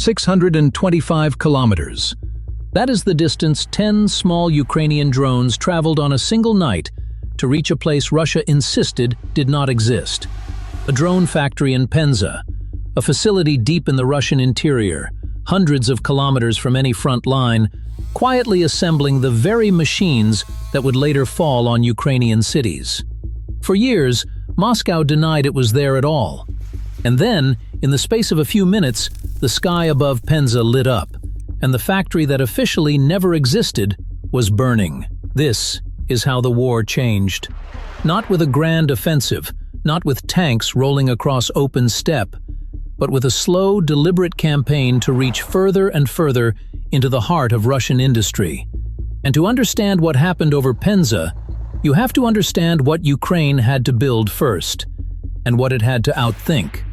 625 kilometers. That is the distance 10 small Ukrainian drones traveled on a single night to reach a place Russia insisted did not exist. A drone factory in Penza, a facility deep in the Russian interior, hundreds of kilometers from any front line, quietly assembling the very machines that would later fall on Ukrainian cities. For years, Moscow denied it was there at all. And then, in the space of a few minutes, the sky above Penza lit up, and the factory that officially never existed was burning. This is how the war changed. Not with a grand offensive, not with tanks rolling across open steppe, but with a slow, deliberate campaign to reach further and further into the heart of Russian industry. And to understand what happened over Penza, you have to understand what Ukraine had to build first, and what it had to outthink.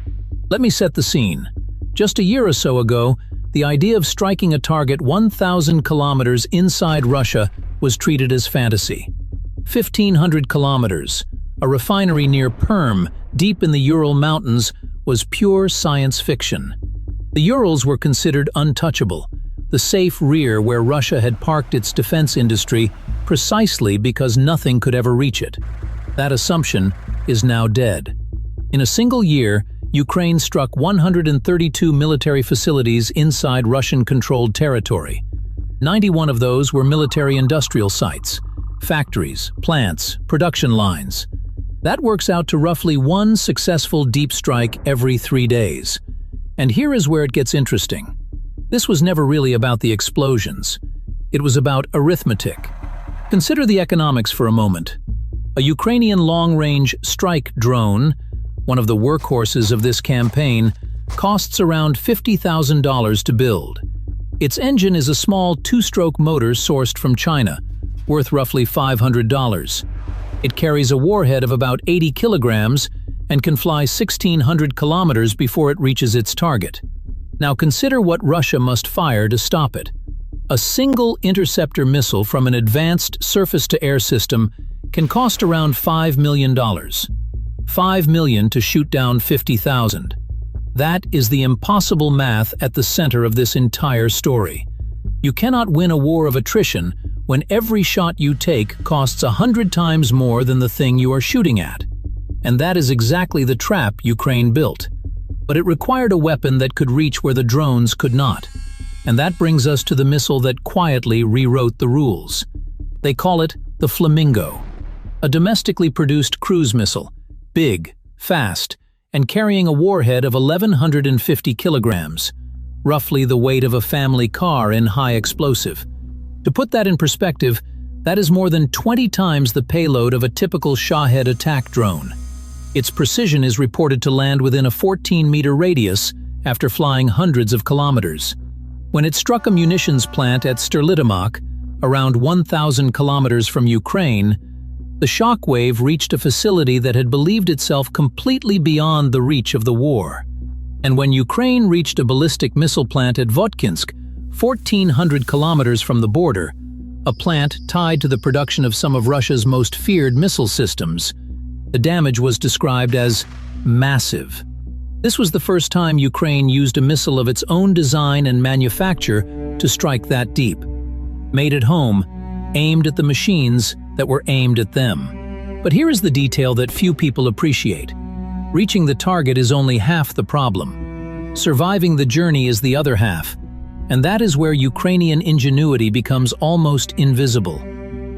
Let me set the scene. Just a year or so ago, the idea of striking a target 1,000 kilometers inside Russia was treated as fantasy. 1,500 kilometers, a refinery near Perm, deep in the Ural Mountains, was pure science fiction. The Urals were considered untouchable, the safe rear where Russia had parked its defense industry precisely because nothing could ever reach it. That assumption is now dead. In a single year, Ukraine struck 132 military facilities inside Russian-controlled territory. 91 of those were military-industrial sites, factories, plants, production lines. That works out to roughly one successful deep strike every 3 days. And here is where it gets interesting. This was never really about the explosions. It was about arithmetic. Consider the economics for a moment. A Ukrainian long-range strike drone, one of the workhorses of this campaign, costs around $50,000 to build. Its engine is a small two-stroke motor sourced from China, worth roughly $500. It carries a warhead of about 80 kilograms and can fly 1,600 kilometers before it reaches its target. Now consider what Russia must fire to stop it. A single interceptor missile from an advanced surface-to-air system can cost around $5 million. $5 million to shoot down 50,000. That is the impossible math at the center of this entire story. You cannot win a war of attrition when every shot you take costs 100 times more than the thing you are shooting at. And that is exactly the trap Ukraine built. But it required a weapon that could reach where the drones could not. And that brings us to the missile that quietly rewrote the rules. They call it the Flamingo, a domestically produced cruise missile, big, fast, and carrying a warhead of 1,150 kilograms, roughly the weight of a family car in high explosive. To put that in perspective, that is more than 20 times the payload of a typical Shahed attack drone. Its precision is reported to land within a 14-meter radius after flying hundreds of kilometers. When it struck a munitions plant at Sterlitamak, around 1,000 kilometers from Ukraine, the shock wave reached a facility that had believed itself completely beyond the reach of the war. And when Ukraine reached a ballistic missile plant at Votkinsk, 1,400 kilometers from the border, a plant tied to the production of some of Russia's most feared missile systems, the damage was described as massive. This was the first time Ukraine used a missile of its own design and manufacture to strike that deep. Made at home, aimed at the machines that were aimed at them. But here is the detail that few people appreciate. Reaching the target is only half the problem. Surviving the journey is the other half. And that is where Ukrainian ingenuity becomes almost invisible.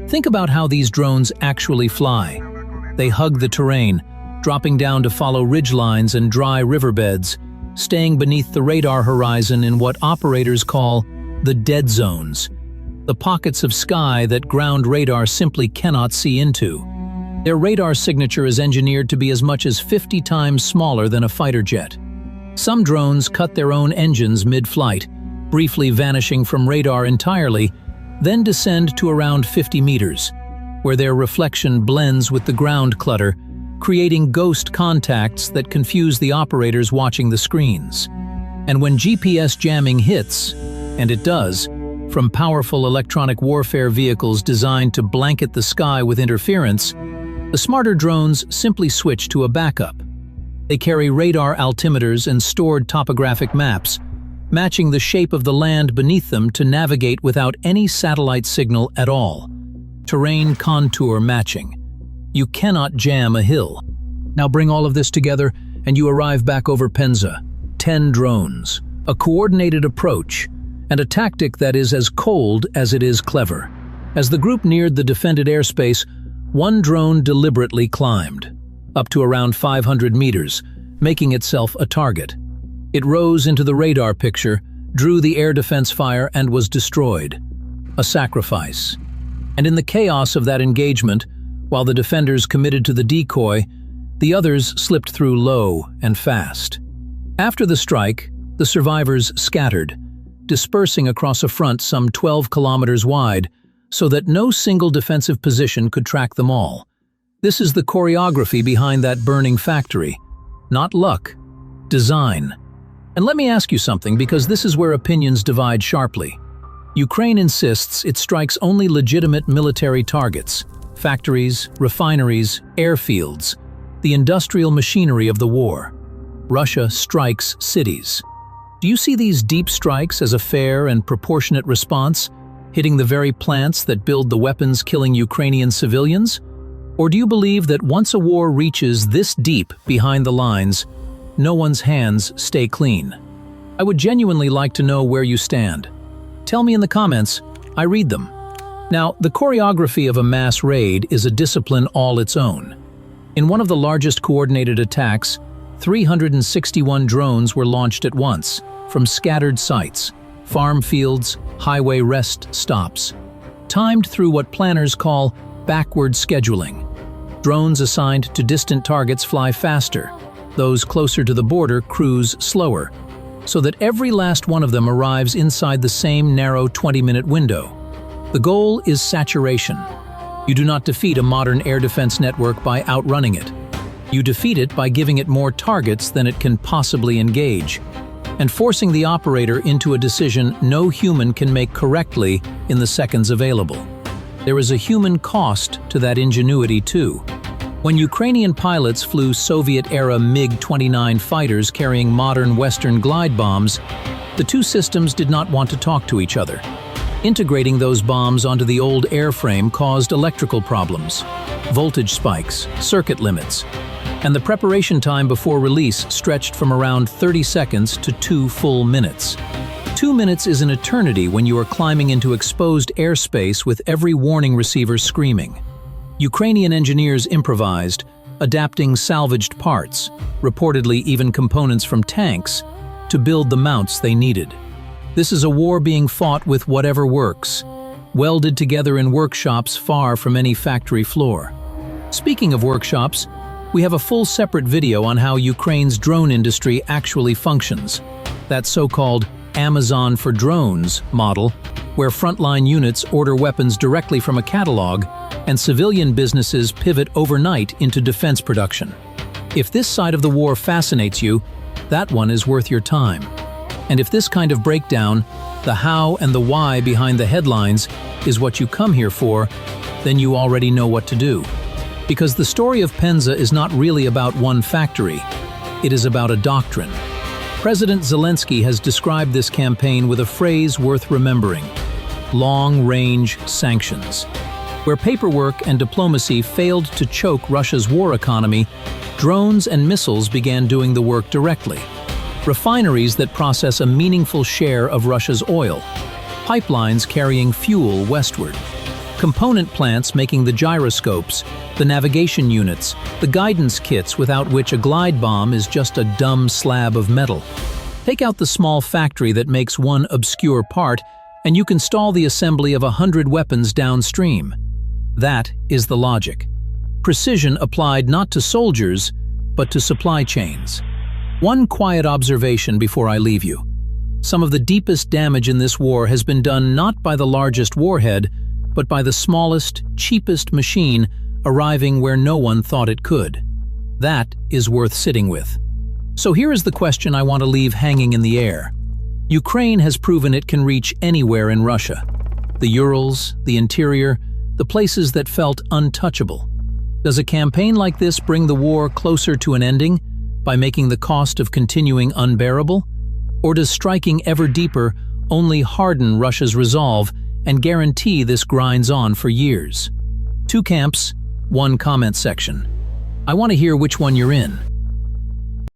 Think about how these drones actually fly. They hug the terrain, dropping down to follow ridgelines and dry riverbeds, staying beneath the radar horizon in what operators call the dead zones, the pockets of sky that ground radar simply cannot see into. Their radar signature is engineered to be as much as 50 times smaller than a fighter jet. Some drones cut their own engines mid-flight, briefly vanishing from radar entirely, then descend to around 50 meters, where their reflection blends with the ground clutter, creating ghost contacts that confuse the operators watching the screens. And when GPS jamming hits, and it does, from powerful electronic warfare vehicles designed to blanket the sky with interference, the smarter drones simply switch to a backup. They carry radar altimeters and stored topographic maps, matching the shape of the land beneath them to navigate without any satellite signal at all. Terrain contour matching. You cannot jam a hill. Now bring all of this together and you arrive back over Penza. 10 drones, a coordinated approach, and a tactic that is as cold as it is clever. As the group neared the defended airspace, one drone deliberately climbed, up to around 500 meters, making itself a target. It rose into the radar picture, drew the air defense fire, and was destroyed. A sacrifice. And in the chaos of that engagement, while the defenders committed to the decoy, the others slipped through low and fast. After the strike, the survivors scattered, dispersing across a front some 12 kilometers wide, so that no single defensive position could track them all. This is the choreography behind that burning factory. Not luck, design. And let me ask you something, because this is where opinions divide sharply. Ukraine insists it strikes only legitimate military targets: factories, refineries, airfields, the industrial machinery of the war. Russia strikes cities. Do you see these deep strikes as a fair and proportionate response, hitting the very plants that build the weapons killing Ukrainian civilians? Or do you believe that once a war reaches this deep behind the lines, no one's hands stay clean? I would genuinely like to know where you stand. Tell me in the comments, I read them. Now, the choreography of a mass raid is a discipline all its own. In one of the largest coordinated attacks, 361 drones were launched at once, from scattered sites, farm fields, highway rest stops, timed through what planners call backward scheduling. Drones assigned to distant targets fly faster, those closer to the border cruise slower, so that every last one of them arrives inside the same narrow 20-minute window. The goal is saturation. You do not defeat a modern air defense network by outrunning it. You defeat it by giving it more targets than it can possibly engage, and forcing the operator into a decision no human can make correctly in the seconds available. There is a human cost to that ingenuity too. When Ukrainian pilots flew Soviet-era MiG-29 fighters carrying modern Western glide bombs, the two systems did not want to talk to each other. Integrating those bombs onto the old airframe caused electrical problems, voltage spikes, circuit limits, and the preparation time before release stretched from around 30 seconds to 2 full minutes. 2 minutes is an eternity when you are climbing into exposed airspace with every warning receiver screaming. Ukrainian engineers improvised, adapting salvaged parts, reportedly even components from tanks, to build the mounts they needed. This is a war being fought with whatever works, welded together in workshops far from any factory floor. Speaking of workshops, we have a full separate video on how Ukraine's drone industry actually functions. That so-called Amazon for drones model, where frontline units order weapons directly from a catalog and civilian businesses pivot overnight into defense production. If this side of the war fascinates you, that one is worth your time. And if this kind of breakdown, the how and the why behind the headlines, is what you come here for, then you already know what to do. Because the story of Penza is not really about one factory, it is about a doctrine. President Zelensky has described this campaign with a phrase worth remembering: long-range sanctions. Where paperwork and diplomacy failed to choke Russia's war economy, drones and missiles began doing the work directly. Refineries that process a meaningful share of Russia's oil, pipelines carrying fuel westward, component plants making the gyroscopes, the navigation units, the guidance kits without which a glide bomb is just a dumb slab of metal. Take out the small factory that makes one obscure part, and you can stall the assembly of 100 weapons downstream. That is the logic. Precision applied not to soldiers, but to supply chains. One quiet observation before I leave you. Some of the deepest damage in this war has been done not by the largest warhead, but by the smallest, cheapest machine arriving where no one thought it could. That is worth sitting with. So here is the question I want to leave hanging in the air. Ukraine has proven it can reach anywhere in Russia. The Urals, the interior, the places that felt untouchable. Does a campaign like this bring the war closer to an ending by making the cost of continuing unbearable? Or does striking ever deeper only harden Russia's resolve and guarantee this grinds on for years? Two camps, one comment section. I want to hear which one you're in.